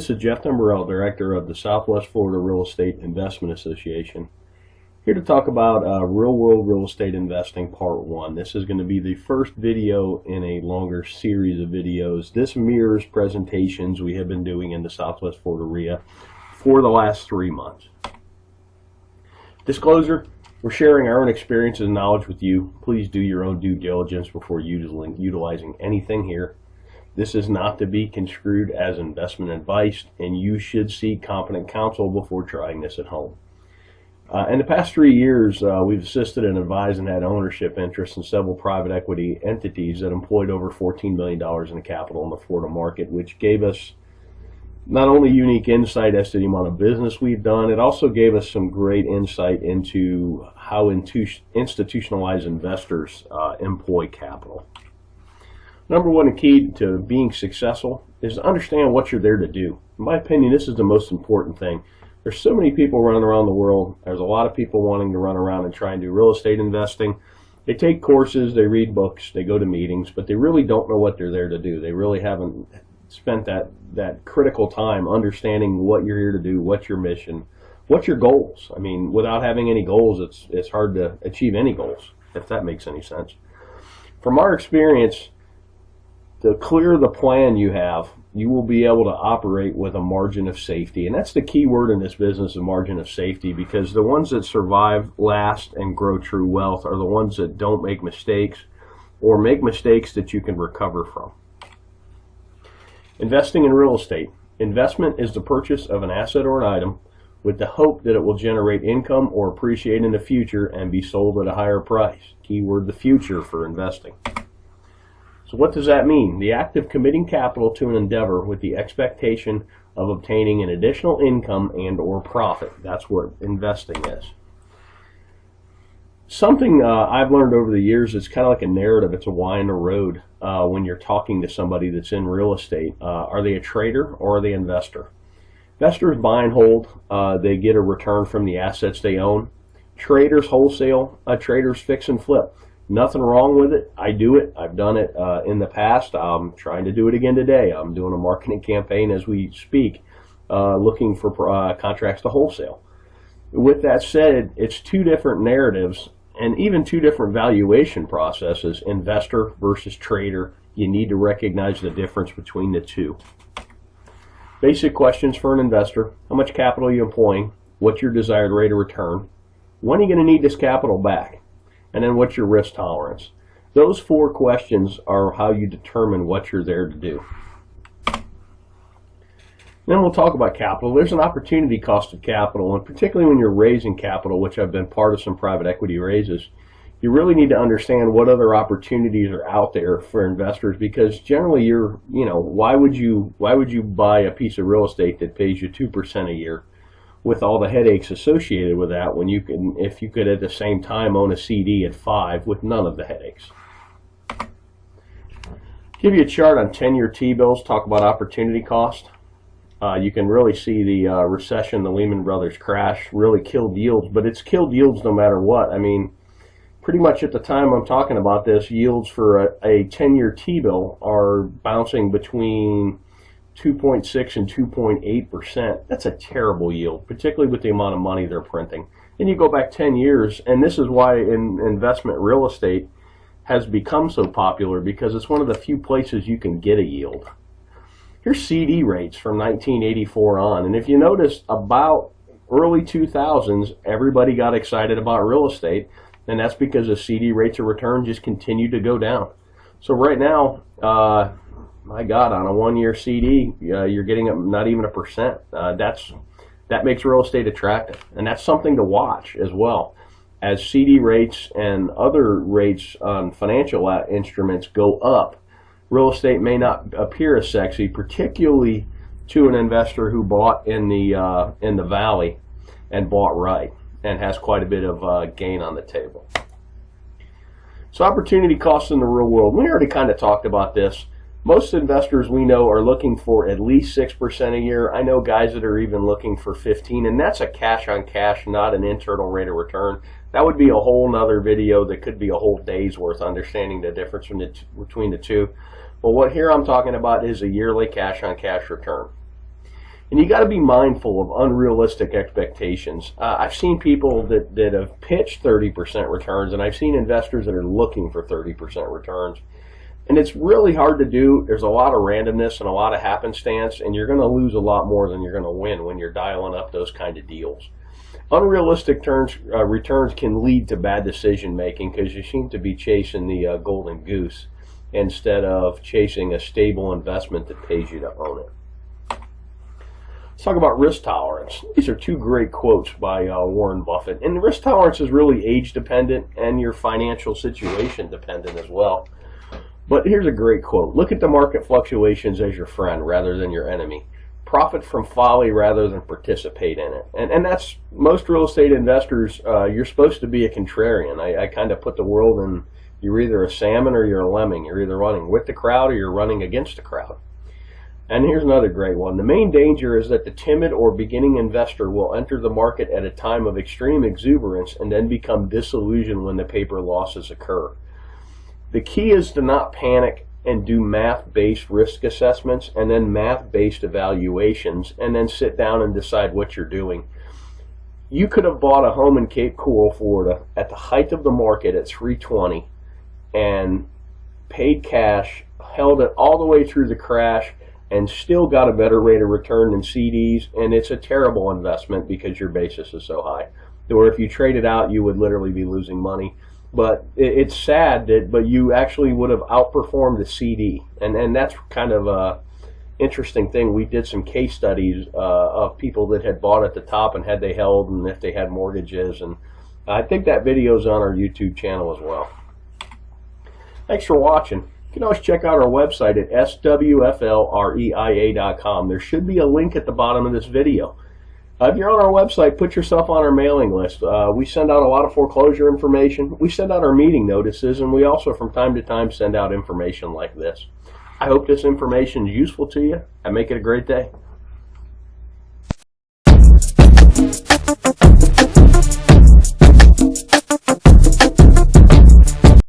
This is Jeff Timberell, Director of the Southwest Florida Real Estate Investment Association, here to talk about real-world real estate investing Part 1. This is going to be the first video in a longer series of videos. This mirrors presentations we have been doing in the Southwest Florida REIA for the last 3 months. Disclosure, we're sharing our own experiences and knowledge with you. Please do your own due diligence before utilizing anything here. This is not to be construed as investment advice, and you should seek competent counsel before trying this at home. In the past 3 years, we've assisted and advised and had ownership interests in several private equity entities that employed over $14 million in capital in the Florida market, which gave us not only unique insight as to the amount of business we've done, it also gave us some great insight into how institutionalized investors employ capital. Number one, the key to being successful is to understand what you're there to do. In my opinion, this is the most important thing. There's so many people running around the world. There's a lot of people wanting to run around and try and do real estate investing. They take courses, they read books, they go to meetings, but they really don't know what they're there to do. They really haven't spent that critical time understanding what you're here to do, what's your mission, what's your goals. I mean, without having any goals, it's hard to achieve any goals, if that makes any sense. From our experience, the clearer the plan you have, you will be able to operate with a margin of safety. And that's the key word in this business, a margin of safety, because the ones that survive, last, and grow true wealth are the ones that don't make mistakes or make mistakes that you can recover from. Investing in real estate. Investment is the purchase of an asset or an item with the hope that it will generate income or appreciate in the future and be sold at a higher price. Keyword, the future, for investing. So what does that mean? The act of committing capital to an endeavor with the expectation of obtaining an additional income and or profit. That's what investing is. Something I've learned over the years, it's kind of like a narrative. It's a why in the road when you're talking to somebody that's in real estate. Are they a trader or are they an investor? Investors buy and hold. They get a return from the assets they own. Traders wholesale. Traders fix and flip. Nothing wrong with it. I do it. I've done it in the past. I'm trying to do it again today. I'm doing a marketing campaign as we speak, looking for contracts to wholesale. With that said, it's two different narratives and even two different valuation processes, investor versus trader. You need to recognize the difference between the two. Basic questions for an investor. How much capital are you employing? What's your desired rate of return? When are you going to need this capital back? And then what's your risk tolerance? Those 4 questions are how you determine what you're there to do. Then we'll talk about capital. There's an opportunity cost of capital, and particularly when you're raising capital, which I've been part of some private equity raises, you really need to understand what other opportunities are out there for investors, because generally why would you buy a piece of real estate that pays you 2% a year with all the headaches associated with that, when if you could at the same time own a CD at 5 with none of the headaches. Give you a chart on 10-year T-bills, talk about opportunity cost. You can really see the recession, the Lehman Brothers crash really killed yields, but it's killed yields no matter what. I mean, pretty much at the time I'm talking about this, yields for a 10-year T-bill are bouncing between 2.6 and 2.8%. That's a terrible yield, particularly with the amount of money they're printing. Then you go back 10 years, and this is why investment real estate has become so popular, because it's one of the few places you can get a yield. Here's CD rates from 1984 on, and if you notice, about early 2000s, everybody got excited about real estate, and that's because the CD rates of return just continued to go down. So right now, my God, on a 1-year CD, you're getting not even 1%. That makes real estate attractive, and that's something to watch as well. As CD rates and other rates on financial instruments go up, real estate may not appear as sexy, particularly to an investor who bought in the valley and bought right and has quite a bit of gain on the table. So opportunity costs in the real world. We already kind of talked about this. Most investors we know are looking for at least 6% a year. I know guys that are even looking for 15, and that's a cash on cash, not an internal rate of return. That would be a whole nother video that could be a whole day's worth, understanding the difference between the two. But what here I'm talking about is a yearly cash on cash return. And you got to be mindful of unrealistic expectations. I've seen people that have pitched 30% returns, and I've seen investors that are looking for 30% returns. And it's really hard to do. There's a lot of randomness and a lot of happenstance, and you're going to lose a lot more than you're going to win when you're dialing up those kind of deals. Unrealistic returns can lead to bad decision making because you seem to be chasing the golden goose instead of chasing a stable investment that pays you to own it. Let's talk about risk tolerance. These are two great quotes by Warren Buffett. And risk tolerance is really age dependent and your financial situation dependent as well. But here's a great quote. Look at the market fluctuations as your friend rather than your enemy. Profit from folly rather than participate in it. And that's most real estate investors. You're supposed to be a contrarian. I kind of put the world in, you're either a salmon or you're a lemming. You're either running with the crowd or you're running against the crowd. And here's another great one. The main danger is that the timid or beginning investor will enter the market at a time of extreme exuberance and then become disillusioned when the paper losses occur. The key is to not panic and do math-based risk assessments and then math-based evaluations and then sit down and decide what you're doing. You could have bought a home in Cape Coral, Florida at the height of the market at $320 and paid cash, held it all the way through the crash, and still got a better rate of return than CDs, and it's a terrible investment because your basis is so high. Or if you trade it out, you would literally be losing money. But it's sad but you actually would have outperformed the CD, and that's kind of a interesting thing. We did some case studies of people that had bought at the top and had they held and if they had mortgages, and I think that video is on our YouTube channel as well. Thanks for watching. You can always check out our website at swflreia.com. There should be a link at the bottom of this video. If you're on our website, put yourself on our mailing list. We send out a lot of foreclosure information. We send out our meeting notices, and we also from time to time send out information like this. I hope this information is useful to you, and make it a great day.